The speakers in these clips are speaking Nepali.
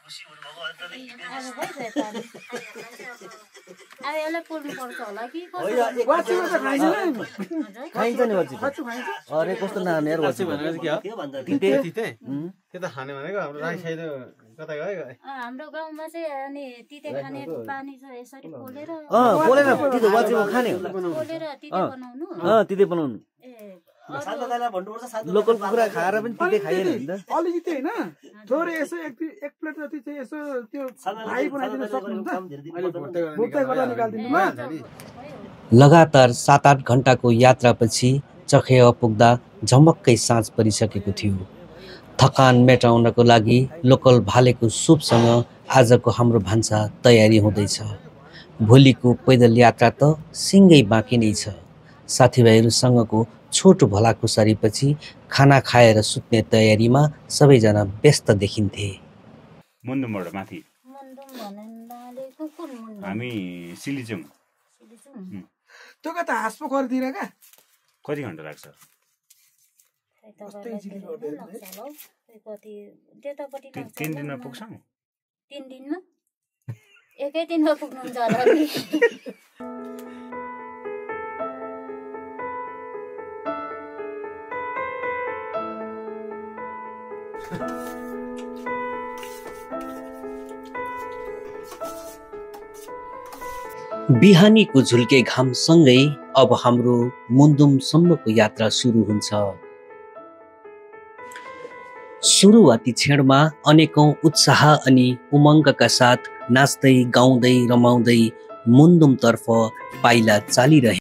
अब यसलाई पोल्नु पर्छ होला कि वाचिमा त खाइदैन खाइन्छ नि वाची अरे कस्तो नाम यार वाची भनेको के हो तिते तिते त्यो त खाने भनेको हाम्रो राई साइड कता गयो हाम्रो गाउँमा चाहिँ अनि तिते खाने पानी छ यसरी पोलेर पोलेर तिते वाचीमा खाने हो पोलेर तिते बनाउनु तिते बनाउनु लोकल कुखुरा खाएर पनि तिते खाइएन नि त अलिकति हैन थोरै यसो एक प्लेट जति चाहिँ यसो त्यो भाइ बनाइदिन सक्नुहुन्छ अहिले भुक्दै गर्दा निकाल्दिनु म लगातार 7-8 घण्टाको यात्रापछि चखेवा पुग्दा झमक्कै साँझ परिसकेको थियो। थकान मेटाउनको लागि लोकल भालेको सुपसँग आजको हाम्रो भान्सा तयारी हुँदैछ। भोलिको पैदल यात्रा त सिँगै बाँकी नै छ। साथीभाइहरूसँगको छोटो भलाकुसारीपछि खाना खाएर सुत्ने तयारीमा सबैजना व्यस्त देखिन्थे। मुन्दुमबाट माथि हामी सिलिचुङ त्यो कता हाँसपोखरीतिर का कति घण्टा लाग्छ तीन दिनमा पुग्छौँ 3 दिनमा एकै दिनमा पुग्नुहुन्छ होला नि बिहानीको झुल्के घामसँगै अब हाम्रो मुन्दुमसम्मको यात्रा सुरु हुन्छ। सुरुवाती क्षणमा अनेकौं उत्साह अनि उमङ्गका साथ नाच्दै गाउँदै रमाउँदै मुन्दुमतर्फ पाइला चालिरहे।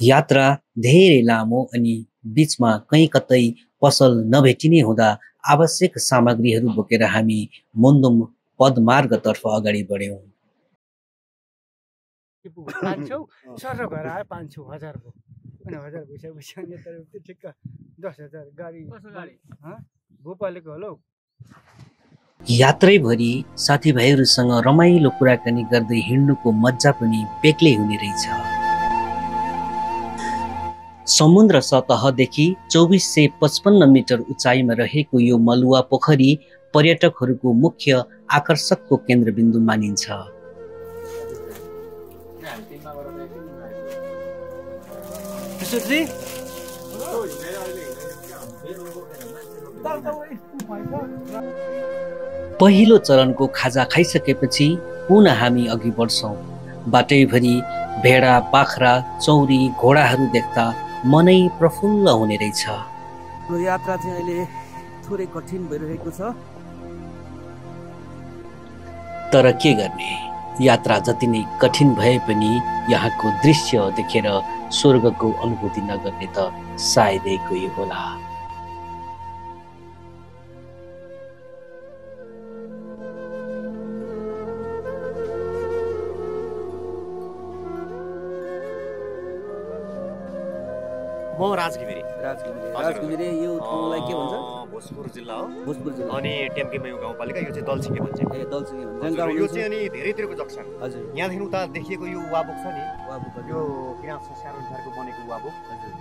यात्रा धेरै लामो अनि बीचमा कहीँ कतै पसल नभेटिने हुँदा आवश्यक सामग्रीहरू बोकेर हामी मुन्दुम पदमार्गतर्फ अगाडि बढ्यौं। 500 घर आयो 500 1000 को अनि 1000 भइसकेपछि अनि त ठिक्क 10000 गाडी भोपालेको होला हौ। यात्रैभरि साथीभाइहरूसँग रमाइलो कुराकानी गर्दै हिँड्नुको मजा पनि बेग्लै हुने रहेछ। समुद्र सतहदेखि 2455 मिटर उचाइमा रहेको यो मलुवा पोखरी पर्यटकहरूको मुख्य आकर्षकको केन्द्रबिन्दु मानिन्छ। पहिलो चरणको खाजा खाइसकेपछि पुनः हामी अघि बढ्छौं। बाटैभरि भेडा बाख्रा चौरी घोडाहरू देख्दा मनै प्रफुल्ल हुने रहेछ। यो यात्रा चाहिँ अहिले थोरै कठिन भइरहेको छ, तर के गर्ने, यात्रा जति नै कठिन भए पनि यहाँको दृश्य देखेर स्वर्गको अनुभूति नगर्ने त सायदै कोही होला। म राजगिरी यो ठाउँलाई के भन्छ? भोजपुर जिल्ला हो। भोजपुर जिल्ला अनि टेम्केमेयु गाउँपालिका, यो चाहिँ दलसिङे भन्छ। ए दलसिङे भन्छ। यो चाहिँ अनि धेरैतिरको जक्सन। हजुर। यहाँदेखि उता देखिएको यो वाबुक छ नि, वाबुक यो किराँत संस्कार अनुसारको बनेको वाबुक।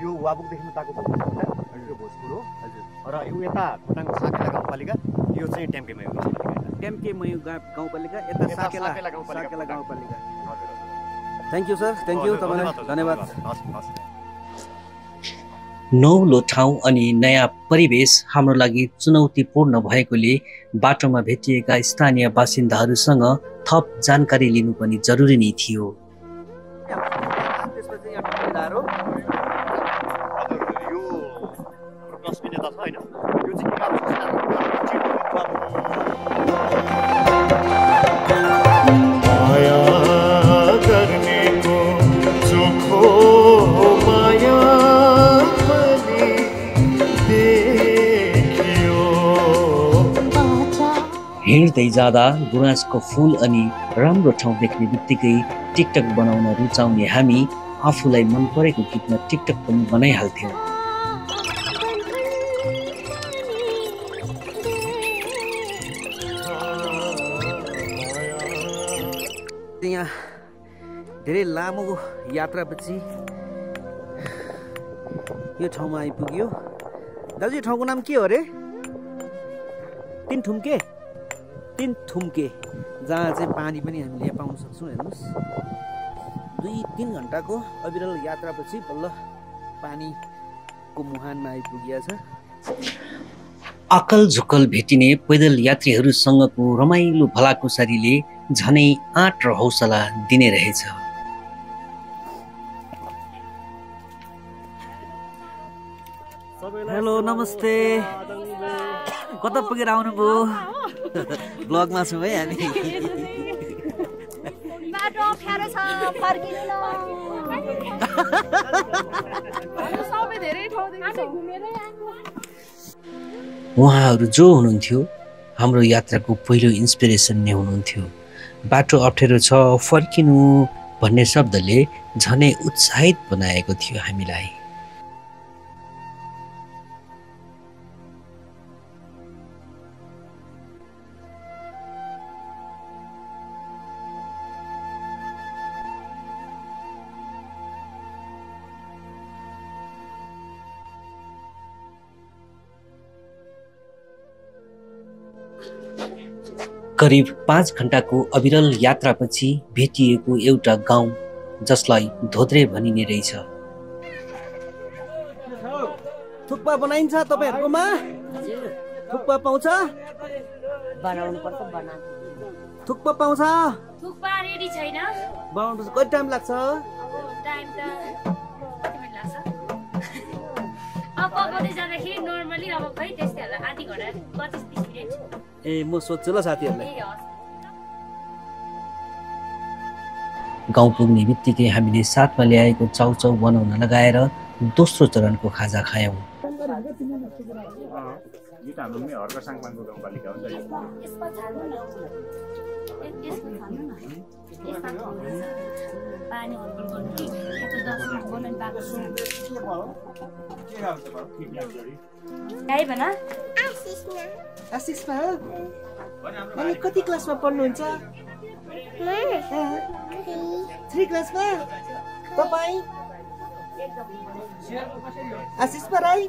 यो वाबुकदेखि उताको यो भोजपुर हो। हजुर। र यो यता खोटाङको साकेला गाउँपालिका, यो चाहिँ टेम्केमेयु गाउँपालिका। टेम्केमेयु गाउँपालिका, यता साकेला गाउँपालिका। हजुर। Thank you sir, thank you, तपाईलाई धन्यवाद। नौलो ठाउँ अनि नयाँ परिवेश हाम्रो लागि चुनौतीपूर्ण भएकोले बाटोमा भेटिएका स्थानीय बासिन्दाहरूसँग थप जानकारी लिनु पनि जरुरी नै थियो। हिँड्दै जाँदा गुराँसको फूल अनि राम्रो ठाउँ देख्ने बित्तिकै टिकटक बनाउन रुचाउने हामी आफूलाई मन परेको गीतमा टिकटक पनि बनाइहाल्थ्यौँ। यहाँ धेरै लामो यात्रापछि यो ठाउँमा आइपुग्यो। दाजु यो ठाउँको नाम के हो अरे? तिनथुम्के, जहाँ चाहिँ पानी पनि हामीले यहाँ पाउन सक्छौँ। हेर्नुहोस् 2-3 घन्टाको अविरल यात्रापछि बल्ल पानीको मुहानमा आइपुगिया छ। अकल झुकल भेटिने पैदल यात्रीहरूसँगको रमाइलो भलाकुसारीले झनै आँट र हौसला दिने रहेछ। हेलो नमस्ते, कता पुगेर आउनुभयो? ब्लगमा छौँ है हामी। बाटो अप्ठ्यारो छ, फर्किनु न। सबै धेरै ठाउँदेखि घुमेरै आएको। उहाँहरू जो हुनुहुन्थ्यो हाम्रो यात्राको पहिलो इन्सपिरेसन नै हुनुहुन्थ्यो। बाटो अप्ठ्यारो छ फर्किनु भन्ने शब्दले झनै उत्साहित बनाएको थियो हामीलाई। करिब 5 घण्टाको अविरल यात्रापछि भेटिएको एउटा गाउँ जसलाई धोद्रे भनिने रहेछ। थुक्पा बनाइन्छ तपाईहरुकोमा? थुक्पा पाउँछ? बनाउनु पर्छ, बनाउनु। थुक्पा पाउँछ? थुक्पा रेडी छैन। बनाउनु पर्छ। कति टाइम लाग्छ? टाइम त कति मिनट लाग्छ? अब पकाउँदै जाँदाखेरि नर्मली अब खै त्यस्तै होला, आधी घण्टा 25-30 मिनेट। ए म सोध्छु ल साथीहरुलाई। गाउँ पुग्ने बित्तिकै हामीले साथमा ल्याएको चाउचाउ बनाउन लगाएर दोस्रो चरणको खाजा खायौँ। आशिषमा अनि कति क्लासमा पढ्नुहुन्छ? 3 क्लासमा। तपाईँ आशिष पराई?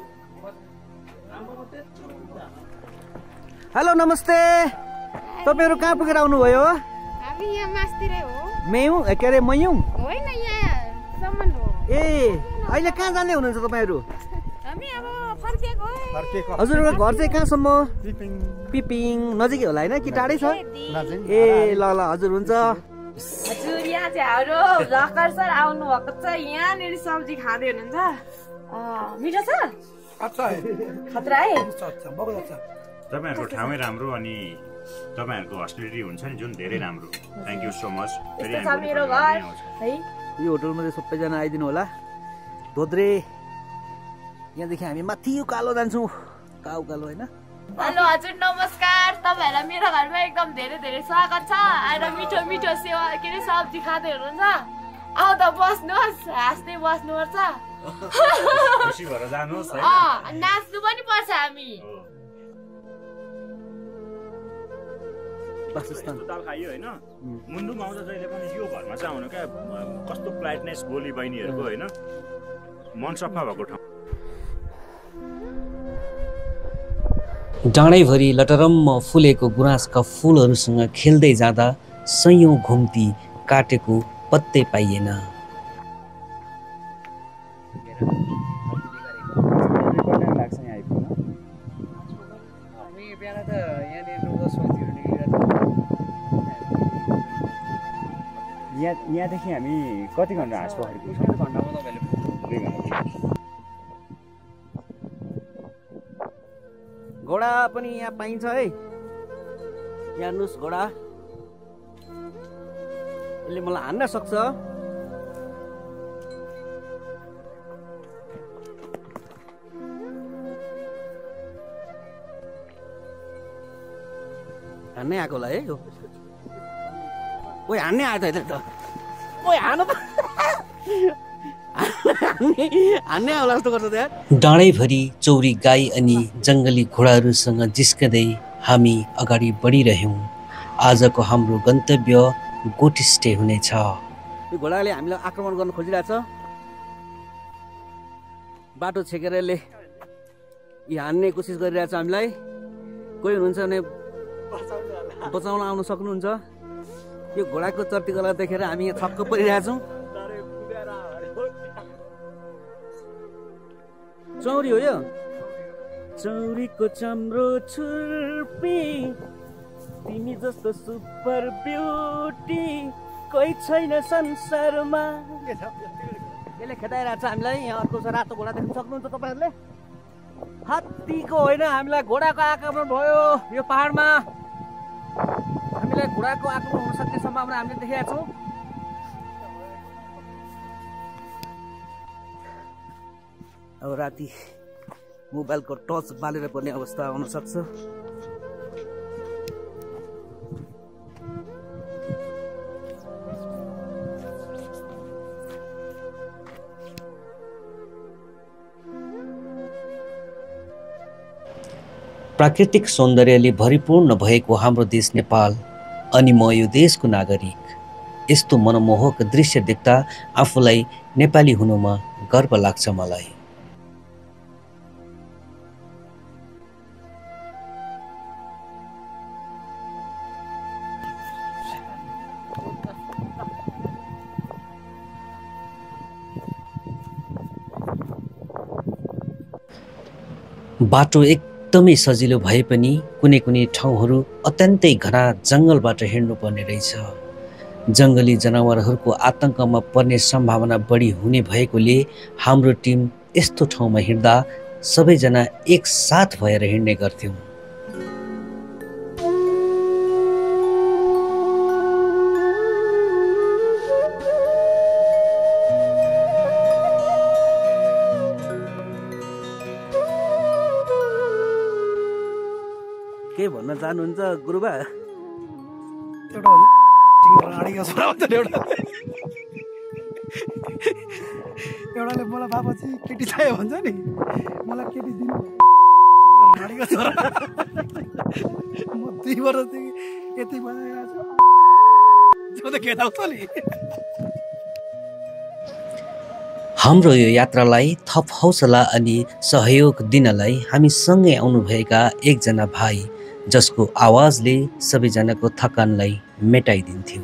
हेलो नमस्ते, तपाईहरु कहाँ पुगेर आउनुभयो? हामी यहाँ मास्तिरै हो। मेयु के अरे मयु? होइन यहाँ सम्म हो। ए अहिले कहाँ जाने हुनुहुन्छ तपाईहरु? हामी अब फर्केको। हजुरको घर चाहिँ कहाँसम्म? पिपिङ नजिकै होला हैन कि टाढै छ? ए ल ल हजुर हुन्छ। हजुर यहाँ चाहिँ हाम्रो भ्लगर सर आउनु भएको छ। यहाँनिर सब्जी खाँदै हुनुहुन्छ। मिठो छ? खतरा है। तपाईहरुको ठाउँै राम्रो अनि तपाईहरुको हस्पिटलिटी हुन्छ नि जुन धेरै राम्रो। Thank you so much. मेरो घर है। यो होटलमा चाहिँ सबैजना आइदिनु होला। धोद्रे यहाँदेखि हामी माथि उकालो जान्छौँ। उकालो हैन? हेलो हजुर नमस्कार, तपाईहरुलाई मेरो घरमा एकदम धेरै धेरै स्वागत छ। आएर मिठो मिठो सेवा के अरे सब्जी खाँदै हुनुहुन्छ। आउँदा बस्नुहोस्, हाँस्दै बस्नुपर्छ। खुसी भएर जानुहोस् है। नाच्नु पनि पर्छ हामी। दाल खाइयो हैन? मुन्डुमा आउँदा जहिले पनि यो घरमा चाहिँ आउनु क्या कस्तो प्लाइटनेस बोली बहिनीहरुको हैन? मन सफा भएको ठाउँ। डाँडैभरि लटरम्म फुलेको गुराँसका फुलहरूसँग खेल्दै जाँदा सयौं घुम्ती काटेको पत्तै पाइएन। यहाँदेखि हामी कति घण्टा हाँसपोखरी पुग्छौँ? 2 घण्टा। घोडा पनि यहाँ पाइन्छ है। यहाँ हेर्नुहोस् घोडा, यसले मलाई हान्न सक्छ। हान्नै आएको होला है यो। ओइ हान्नै आयो त ओइ हान्नु त हान्नै आउला जस्तो गर्छ त्यहाँ। डाँडैभरि चौरी गाई अनि जङ्गली घोडाहरूसँग जिस्कँदै हामी अगाडि बढिरह्यौँ। आजको हाम्रो गन्तव्य गोटिस्टे हुनेछ। यो घोडाले हामीलाई आक्रमण गर्न खोजिरहेछ। बाटो छेकेर यसले यी हान्ने कोसिस गरिरहेछ हामीलाई। कोही हुनुहुन्छ भने बचाउन आउन सक्नुहुन्छ। यो घोडाको चर्तीकला देखेर हामी यहाँ छक्क परिरहेछौँ। चौरी हो यो। चौरीको चम्रो छुर्पी तिमी जस्तो सुपर ब्युटी कोही छैन संसारमा। यसले खेदाइरहेको छ हामीलाई। यहाँ अर्को छ रातो घोडा देख्न सक्नुहुन्छ तपाईँहरूले। हात्तीको होइन, हामीलाई घोडाको आक्रमण भयो यो पहाडमा। हामीलाई घोडाको आक्रमण हुन सक्ने सम्भावना हामीले देखेका छौँ। अब राति मोबाइलको टर्च बालेर पर्ने अवस्था आउन सक्छ। प्राकृतिक सौन्दर्यले भरिपूर्ण भएको हाम्रो देश नेपाल अनि म यो देशको नागरिक। यस्तो मनमोहक दृश्य देख्दा आफूलाई नेपाली हुनुमा गर्व लाग्छ मलाई। बाटो एकदमै सजिलो भए पनि कुनै कुनै ठाउँहरू अत्यन्तै घना जङ्गलबाट हिँड्नुपर्ने रहेछ। जङ्गली जनावरहरूको आतङ्कमा पर्ने सम्भावना बढी हुने भएकोले हाम्रो टिम यस्तो ठाउँमा हिँड्दा सबैजना एकसाथ भएर हिँड्ने गर्थ्यौँ। के भन्न चाहनुहुन्छ गुरुबा? एउटाले मलाई बाबाजी केटी चाहियो भन्छ नि, मलाई केटी दिनु गाडीको छोरा। म 2 वर्षदेखि यति बनाइरहेको छु त खेदाउँछ नि। हाम्रो यो यात्रालाई थप हौसला अनि सहयोग दिनलाई हामी सँगै आउनुभएका एकजना भाइ जसको आवाजले सबैजनाको थकानलाई मेटाइदिन्थ्यो।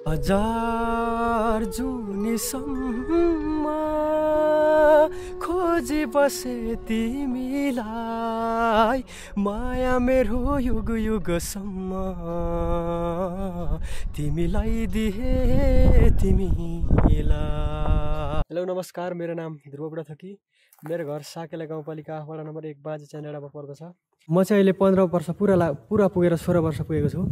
हजार जुनीसम्म खोजी बसे तिमीलाई, माया मेरो युग युगसम्म तिमीलाई दिए तिमीलाई। हेलो नमस्कार, मेरो नाम ध्रुव बुढाथोकी। मेरो घर साकेला गाउँपालिका वडा नम्बर 1 बाँझे चाँडामा पर्दछ। म चाहिँ अहिले 15 वर्ष पुरा पुगेर 16 वर्ष पुगेको छु।